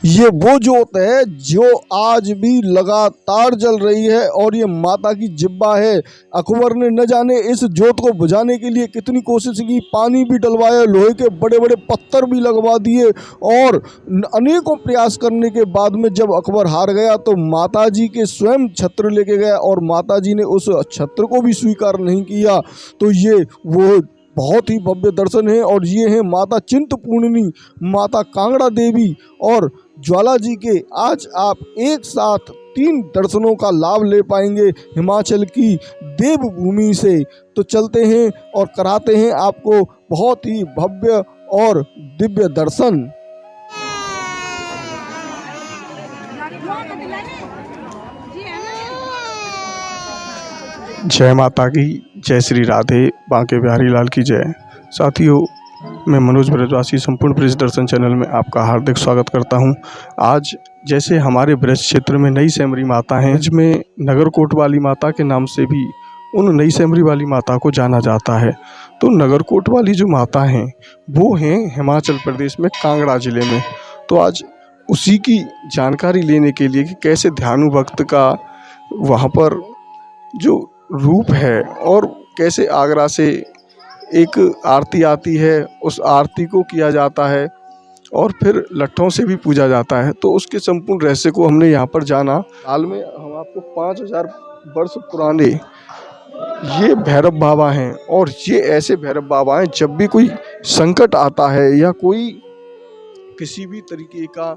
ये वो जोत है जो आज भी लगातार जल रही है और ये माता की जिब्बा है। अकबर ने न जाने इस जोत को बुझाने के लिए कितनी कोशिश की, पानी भी डलवाया, लोहे के बड़े बड़े पत्थर भी लगवा दिए और अनेकों प्रयास करने के बाद में जब अकबर हार गया तो माता जी के स्वयं छत्र लेके गया और माता जी ने उस छत्र को भी स्वीकार नहीं किया। तो ये वो बहुत ही भव्य दर्शन है और ये हैं माता चिंतपूर्णी, माता कांगड़ा देवी और ज्वाला जी के। आज आप एक साथ 3 दर्शनों का लाभ ले पाएंगे हिमाचल की देवभूमि से। तो चलते हैं और कराते हैं आपको बहुत ही भव्य और दिव्य दर्शन। जय माता की, जय श्री राधे, बांके बिहारी लाल की जय। साथियों, मैं मनोज ब्रजवासी संपूर्ण ब्रज दर्शन चैनल में आपका हार्दिक स्वागत करता हूं। आज जैसे हमारे ब्रज क्षेत्र में नई सेमरी माता हैं, जिसमें नगरकोट वाली माता के नाम से भी उन नई सेमरी वाली माता को जाना जाता है। तो नगरकोट वाली जो माता हैं वो हैं हिमाचल प्रदेश में कांगड़ा ज़िले में। तो आज उसी की जानकारी लेने के लिए कि कैसे ध्यानु भक्त का वहाँ पर जो रूप है और कैसे आगरा से एक आरती आती है, उस आरती को किया जाता है और फिर लट्ठों से भी पूजा जाता है। तो उसके संपूर्ण रहस्य को हमने यहाँ पर जाना। हाल में हम आपको 5000 वर्ष पुराने ये भैरव बाबा हैं और ये ऐसे भैरव बाबा हैं, जब भी कोई संकट आता है या कोई किसी भी तरीके का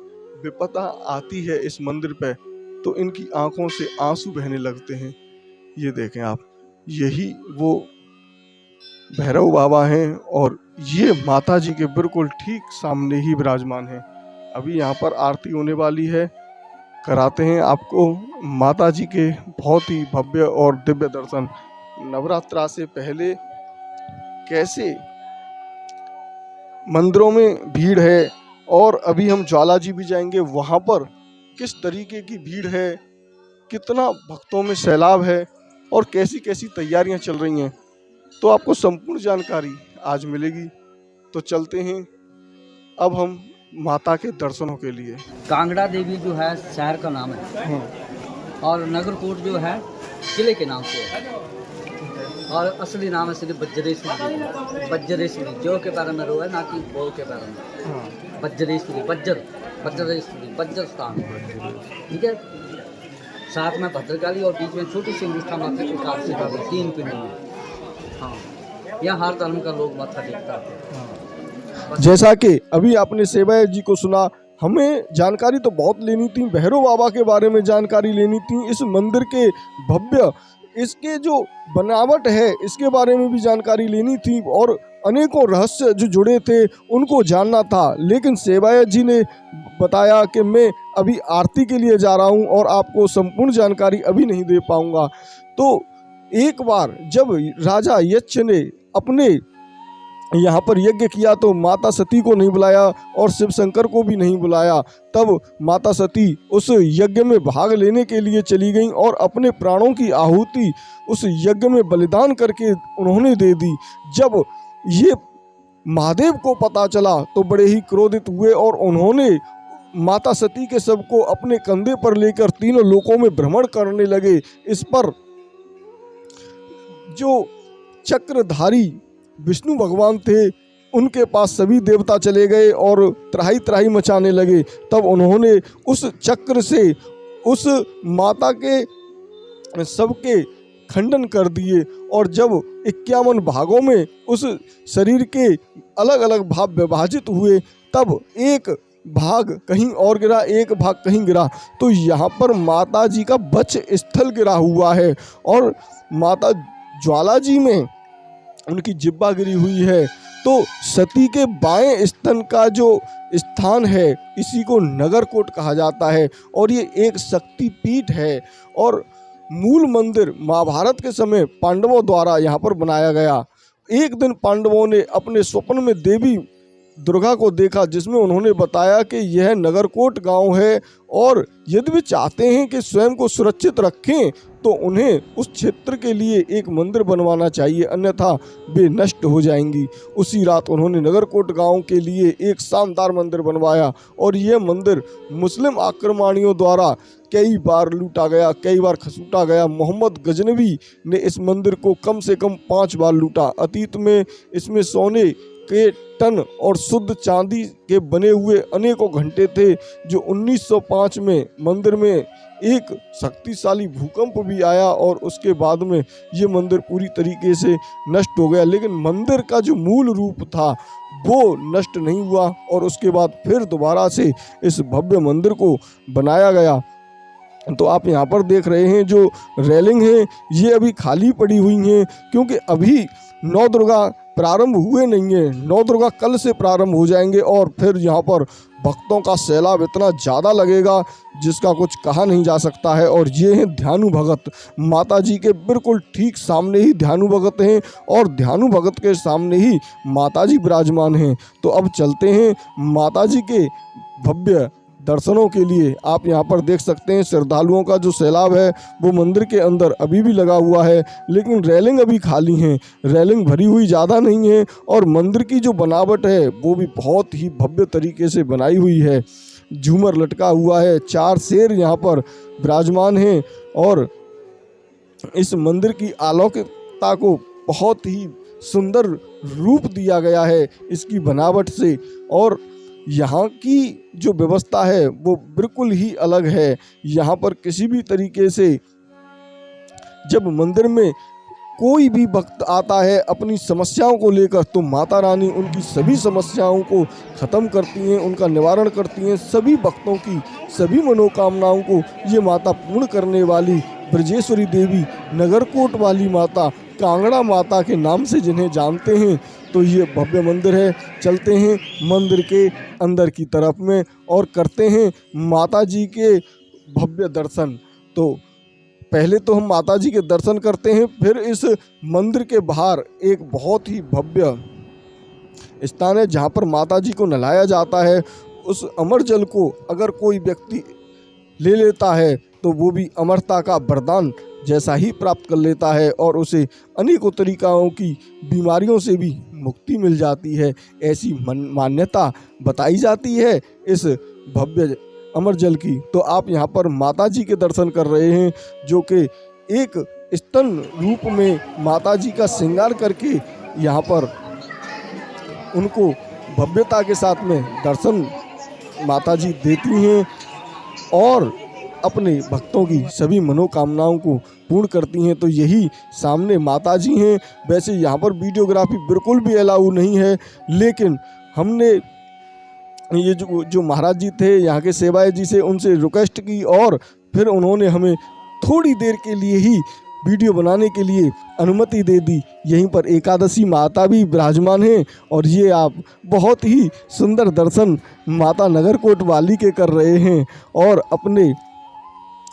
विपदा आती है इस मंदिर पे, तो इनकी आंखों से आंसू बहने लगते हैं। ये देखें आप, यही वो भैरव बाबा हैं और ये माता जी के बिल्कुल ठीक सामने ही विराजमान हैं। अभी यहाँ पर आरती होने वाली है, कराते हैं आपको माता जी के बहुत ही भव्य और दिव्य दर्शन। नवरात्रा से पहले कैसे मंदिरों में भीड़ है और अभी हम ज्वाला जी भी जाएंगे, वहाँ पर किस तरीके की भीड़ है, कितना भक्तों में सैलाब है और कैसी कैसी तैयारियां चल रही हैं, तो आपको संपूर्ण जानकारी आज मिलेगी। तो चलते हैं अब हम माता के दर्शनों के लिए। कांगड़ा देवी जो है शहर का नाम है और नगरकोट जो है किले के नाम से है और असली नाम है श्री वज्रेश्वरी। वज्रेश्वरी जो के पैर में रो है, ना कि बोल के पैर में। वज्रेश्वरी, वज्रेश्वरी, वज्र स्थान, ठीक है। साथ में भद्रकाली और बीच में छोटी सी निष्ठा मात्र एकादशी वाली 3 पिंड में। हाँ, यहाँ हर धर्म का लोग माथा टेकता है। जैसा कि अभी आपने सेवायत जी को सुना, हमें जानकारी तो बहुत लेनी थी, भैरव बाबा के बारे में जानकारी लेनी थी, इस मंदिर के भव्य, इसके जो बनावट है इसके बारे में भी जानकारी लेनी थी और अनेकों रहस्य जो जुड़े थे उनको जानना था। लेकिन सेवायत जी ने बताया कि मैं अभी आरती के लिए जा रहा हूं और आपको संपूर्ण जानकारी अभी नहीं दे पाऊंगा। तो एक बार जब राजा यक्ष ने अपने यहाँ पर यज्ञ किया तो माता सती को नहीं बुलाया और शिव शंकर को भी नहीं बुलाया। तब माता सती उस यज्ञ में भाग लेने के लिए चली गईं और अपने प्राणों की आहुति उस यज्ञ में बलिदान करके उन्होंने दे दी। जब ये महादेव को पता चला तो बड़े ही क्रोधित हुए और उन्होंने माता सती के शव को अपने कंधे पर लेकर तीनों लोकों में भ्रमण करने लगे। इस पर जो चक्रधारी विष्णु भगवान थे उनके पास सभी देवता चले गए और त्राही त्राही मचाने लगे। तब उन्होंने उस चक्र से उस माता के सबके खंडन कर दिए और जब 51 भागों में उस शरीर के अलग अलग भाग विभाजित हुए, तब एक भाग कहीं और गिरा, एक भाग कहीं गिरा। तो यहाँ पर माता जी का वक्ष स्थल गिरा हुआ है और माता ज्वाला जी में उनकी जिब्बा गिरी हुई है। तो सती के बाएं स्तन का जो स्थान है इसी को नगरकोट कहा जाता है और ये एक शक्ति पीठ है और मूल मंदिर महाभारत के समय पांडवों द्वारा यहाँ पर बनाया गया। एक दिन पांडवों ने अपने स्वप्न में देवी दुर्गा को देखा, जिसमें उन्होंने बताया कि यह नगरकोट गांव है और यदि वे चाहते हैं कि स्वयं को सुरक्षित रखें तो उन्हें उस क्षेत्र के लिए एक मंदिर बनवाना चाहिए, अन्यथा वे नष्ट हो जाएंगी। उसी रात उन्होंने नगरकोट गांव के लिए एक शानदार मंदिर बनवाया और यह मंदिर मुस्लिम आक्रमणियों द्वारा कई बार लूटा गया, कई बार खसूटा गया। मोहम्मद गजनवी ने इस मंदिर को कम से कम 5 बार लूटा। अतीत में इसमें सोने के टन और शुद्ध चांदी के बने हुए अनेकों घंटे थे, जो 1905 में मंदिर में एक शक्तिशाली भूकंप भी आया और उसके बाद में ये मंदिर पूरी तरीके से नष्ट हो गया। लेकिन मंदिर का जो मूल रूप था वो नष्ट नहीं हुआ और उसके बाद फिर दोबारा से इस भव्य मंदिर को बनाया गया। तो आप यहाँ पर देख रहे हैं जो रेलिंग है ये अभी खाली पड़ी हुई हैं, क्योंकि अभी नौ दुर्गा प्रारंभ हुए नहीं है। नौ दुर्गा कल से प्रारंभ हो जाएंगे और फिर यहाँ पर भक्तों का सैलाब इतना ज़्यादा लगेगा जिसका कुछ कहा नहीं जा सकता है। और ये हैं ध्यानु भगत, माता जी के बिल्कुल ठीक सामने ही ध्यानु भगत हैं और ध्यानु भगत के सामने ही माता जी विराजमान हैं। तो अब चलते हैं माता जी के भव्य दर्शनों के लिए। आप यहाँ पर देख सकते हैं श्रद्धालुओं का जो सैलाब है वो मंदिर के अंदर अभी भी लगा हुआ है, लेकिन रेलिंग अभी खाली हैं, रेलिंग भरी हुई ज़्यादा नहीं है और मंदिर की जो बनावट है वो भी बहुत ही भव्य तरीके से बनाई हुई है। झूमर लटका हुआ है, 4 शेर यहाँ पर विराजमान हैं और इस मंदिर की अलौकिकता को बहुत ही सुंदर रूप दिया गया है इसकी बनावट से। और यहाँ की जो व्यवस्था है वो बिल्कुल ही अलग है। यहाँ पर किसी भी तरीके से जब मंदिर में कोई भी भक्त आता है अपनी समस्याओं को लेकर तो माता रानी उनकी सभी समस्याओं को ख़त्म करती हैं, उनका निवारण करती हैं। सभी भक्तों की सभी मनोकामनाओं को ये माता पूर्ण करने वाली ब्रजेश्वरी देवी, नगरकोट वाली माता, कांगड़ा माता के नाम से जिन्हें जानते हैं, तो ये भव्य मंदिर है। चलते हैं मंदिर के अंदर की तरफ में और करते हैं माता जी के भव्य दर्शन। तो पहले तो हम माता जी के दर्शन करते हैं, फिर इस मंदिर के बाहर एक बहुत ही भव्य स्थान है जहाँ पर माता जी को नहलाया जाता है। उस अमर जल को अगर कोई व्यक्ति ले लेता है तो वो भी अमरता का वरदान जैसा ही प्राप्त कर लेता है और उसे अनेकों तरीक़ों की बीमारियों से भी मुक्ति मिल जाती है। ऐसी मान्यता बताई जाती है इस भव्य अमर जल की। तो आप यहाँ पर माता जी के दर्शन कर रहे हैं जो कि एक स्तन रूप में माता जी का श्रृंगार करके यहाँ पर उनको भव्यता के साथ में दर्शन माता जी देती हैं और अपने भक्तों की सभी मनोकामनाओं को पूर्ण करती हैं। तो यही सामने माता जी हैं। वैसे यहाँ पर वीडियोग्राफी बिल्कुल भी अलाउ नहीं है, लेकिन हमने ये जो महाराज जी थे यहाँ के सेवायत जी से उनसे रिक्वेस्ट की और फिर उन्होंने हमें थोड़ी देर के लिए ही वीडियो बनाने के लिए अनुमति दे दी। यहीं पर एकादशी माता भी विराजमान हैं और ये आप बहुत ही सुंदर दर्शन माता नगरकोट वाली के कर रहे हैं। और अपने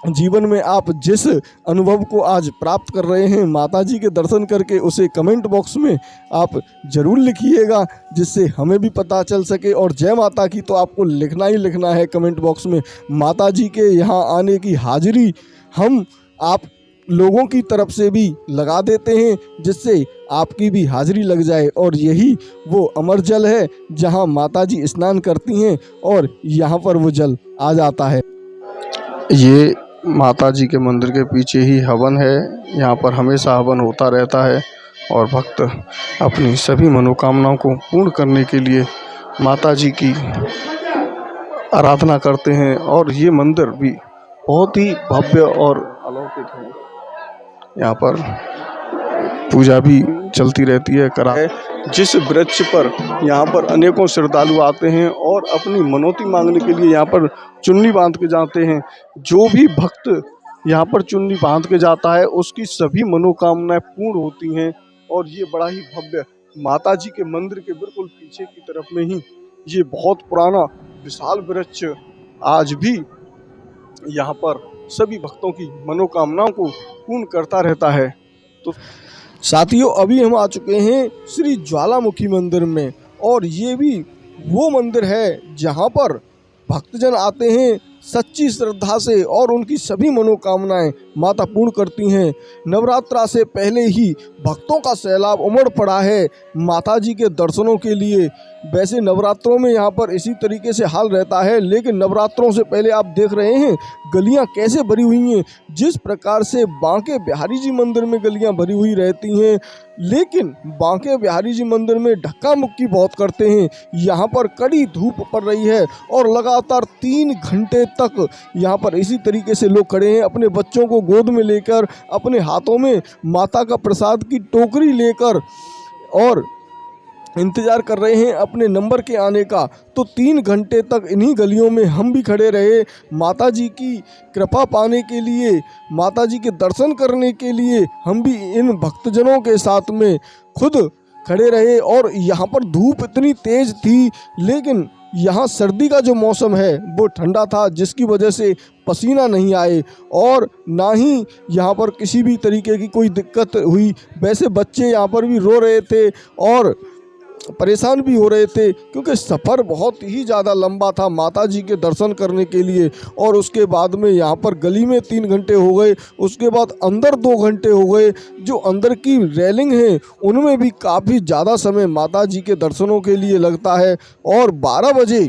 जीवन में आप जिस अनुभव को आज प्राप्त कर रहे हैं माता जी के दर्शन करके, उसे कमेंट बॉक्स में आप ज़रूर लिखिएगा जिससे हमें भी पता चल सके। और जय माता की तो आपको लिखना ही लिखना है कमेंट बॉक्स में। माता जी के यहाँ आने की हाजिरी हम आप लोगों की तरफ से भी लगा देते हैं जिससे आपकी भी हाजिरी लग जाए। और यही वो अमर जल है जहाँ माता जी स्नान करती हैं और यहाँ पर वो जल आ जाता है। ये माता जी के मंदिर के पीछे ही हवन है। यहाँ पर हमेशा हवन होता रहता है और भक्त अपनी सभी मनोकामनाओं को पूर्ण करने के लिए माता जी की आराधना करते हैं। और ये मंदिर भी बहुत ही भव्य और अलौकिक है। यहाँ पर पूजा भी चलती रहती है जिस वृक्ष पर यहाँ पर अनेकों श्रद्धालु आते हैं और अपनी मनौती मांगने के लिए यहाँ पर चुन्नी बांध के जाते हैं। जो भी भक्त यहाँ पर चुन्नी बांध के जाता है उसकी सभी मनोकामनाएं पूर्ण होती हैं। और ये बड़ा ही भव्य माता जी के मंदिर के बिल्कुल पीछे की तरफ में ही ये बहुत पुराना विशाल वृक्ष आज भी यहाँ पर सभी भक्तों की मनोकामनाओं को पूर्ण करता रहता है। तो साथियों अभी हम आ चुके हैं श्री ज्वालामुखी मंदिर में और ये भी वो मंदिर है जहाँ पर भक्तजन आते हैं सच्ची श्रद्धा से और उनकी सभी मनोकामनाएं माता पूर्ण करती हैं। नवरात्रा से पहले ही भक्तों का सैलाब उमड़ पड़ा है माता जी के दर्शनों के लिए। वैसे नवरात्रों में यहाँ पर इसी तरीके से हाल रहता है, लेकिन नवरात्रों से पहले आप देख रहे हैं गलियाँ कैसे भरी हुई हैं। जिस प्रकार से बांके बिहारी जी मंदिर में गलियाँ भरी हुई रहती हैं, लेकिन बांके बिहारी जी मंदिर में धक्का मुक्की बहुत करते हैं। यहाँ पर कड़ी धूप पड़ रही है और लगातार 3 घंटे तक यहाँ पर इसी तरीके से लोग खड़े हैं, अपने बच्चों को गोद में लेकर, अपने हाथों में माता का प्रसाद की टोकरी लेकर और इंतज़ार कर रहे हैं अपने नंबर के आने का। तो 3 घंटे तक इन्हीं गलियों में हम भी खड़े रहे माता जी की कृपा पाने के लिए, माता जी के दर्शन करने के लिए। हम भी इन भक्तजनों के साथ में खुद खड़े रहे और यहाँ पर धूप इतनी तेज़ थी, लेकिन यहाँ सर्दी का जो मौसम है वो ठंडा था, जिसकी वजह से पसीना नहीं आए और ना ही यहाँ पर किसी भी तरीके की कोई दिक्कत हुई। वैसे बच्चे यहाँ पर भी रो रहे थे और परेशान भी हो रहे थे, क्योंकि सफ़र बहुत ही ज़्यादा लंबा था माता जी के दर्शन करने के लिए। और उसके बाद में यहाँ पर गली में 3 घंटे हो गए, उसके बाद अंदर 2 घंटे हो गए। जो अंदर की रेलिंग है उनमें भी काफ़ी ज़्यादा समय माता जी के दर्शनों के लिए लगता है और 12 बजे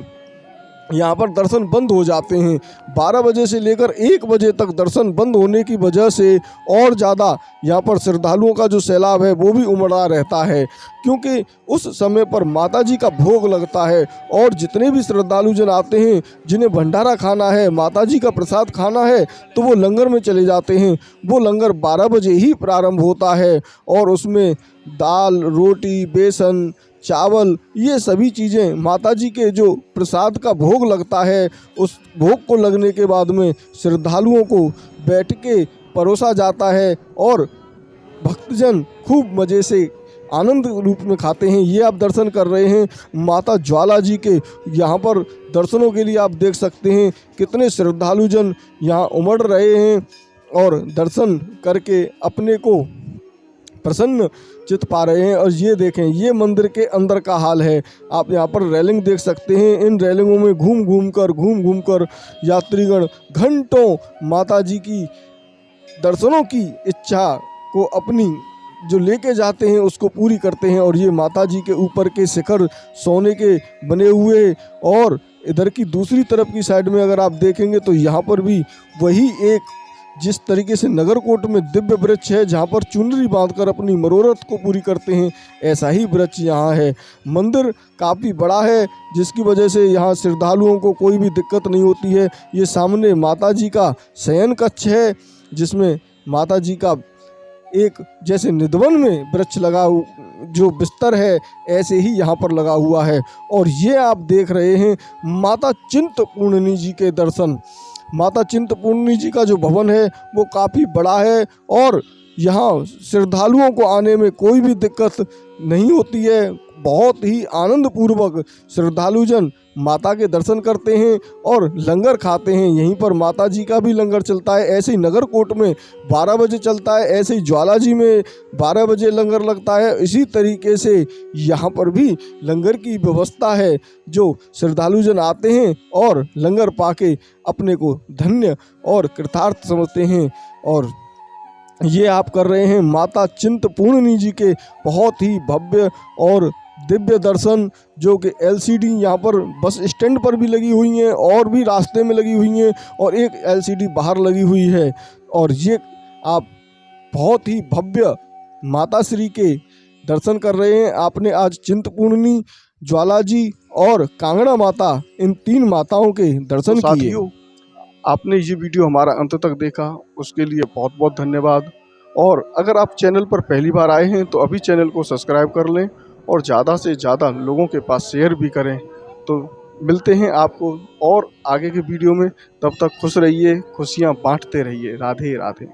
यहाँ पर दर्शन बंद हो जाते हैं। 12 बजे से लेकर 1 बजे तक दर्शन बंद होने की वजह से और ज़्यादा यहाँ पर श्रद्धालुओं का जो सैलाब है वो भी उमड़ा रहता है, क्योंकि उस समय पर माता जी का भोग लगता है और जितने भी श्रद्धालु जन आते हैं जिन्हें भंडारा खाना है, माता जी का प्रसाद खाना है, तो वो लंगर में चले जाते हैं। वो लंगर 12 बजे ही प्रारंभ होता है और उसमें दाल, रोटी, बेसन, चावल, ये सभी चीज़ें माता जी के जो प्रसाद का भोग लगता है, उस भोग को लगने के बाद में श्रद्धालुओं को बैठ के परोसा जाता है और भक्तजन खूब मज़े से आनंद रूप में खाते हैं। ये आप दर्शन कर रहे हैं माता ज्वाला जी के। यहाँ पर दर्शनों के लिए आप देख सकते हैं कितने श्रद्धालु जन यहाँ उमड़ रहे हैं और दर्शन करके अपने को प्रसन्न चित पा रहे हैं। और ये देखें, ये मंदिर के अंदर का हाल है। आप यहाँ पर रेलिंग देख सकते हैं। इन रेलिंगों में घूम घूम कर यात्रीगण घंटों माता जी की दर्शनों की इच्छा को अपनी जो लेके जाते हैं उसको पूरी करते हैं। और ये माता जी के ऊपर के शिखर सोने के बने हुए, और इधर की दूसरी तरफ की साइड में अगर आप देखेंगे तो यहाँ पर भी वही एक, जिस तरीके से नगरकोट में दिव्य वृक्ष है जहाँ पर चुनरी बांधकर अपनी मनोरथ को पूरी करते हैं, ऐसा ही वृक्ष यहाँ है। मंदिर काफ़ी बड़ा है, जिसकी वजह से यहाँ श्रद्धालुओं को कोई भी दिक्कत नहीं होती है। ये सामने माता जी का शयन कक्ष है, जिसमें माता जी का एक जैसे निधवन में वृक्ष लगा जो बिस्तर है, ऐसे ही यहाँ पर लगा हुआ है। और ये आप देख रहे हैं माता चिंतपूर्णी जी के दर्शन। माता चिंतपूर्णी जी का जो भवन है वो काफ़ी बड़ा है और यहाँ श्रद्धालुओं को आने में कोई भी दिक्कत नहीं होती है। बहुत ही आनंद पूर्वक श्रद्धालुजन माता के दर्शन करते हैं और लंगर खाते हैं। यहीं पर माता जी का भी लंगर चलता है। ऐसे ही नगरकोट में 12 बजे चलता है, ऐसे ही ज्वाला जी में 12 बजे लंगर लगता है। इसी तरीके से यहाँ पर भी लंगर की व्यवस्था है, जो श्रद्धालुजन आते हैं और लंगर पाके अपने को धन्य और कृतार्थ समझते हैं। और ये आप कर रहे हैं माता चिंतपूर्णी जी के बहुत ही भव्य और दिव्य दर्शन, जो कि LCD यहाँ पर बस स्टैंड पर भी लगी हुई हैं और भी रास्ते में लगी हुई हैं, और एक LCD बाहर लगी हुई है। और ये आप बहुत ही भव्य माता श्री के दर्शन कर रहे हैं। आपने आज चिंतपूर्णी, ज्वाला जी और कांगड़ा माता, इन 3 माताओं के दर्शन किए। आपने ये वीडियो हमारा अंत तक देखा, उसके लिए बहुत बहुत धन्यवाद। और अगर आप चैनल पर पहली बार आए हैं तो अभी चैनल को सब्सक्राइब कर लें और ज़्यादा से ज़्यादा लोगों के पास शेयर भी करें। तो मिलते हैं आपको और आगे के वीडियो में। तब तक खुश रहिए, खुशियाँ बांटते रहिए। राधे राधे।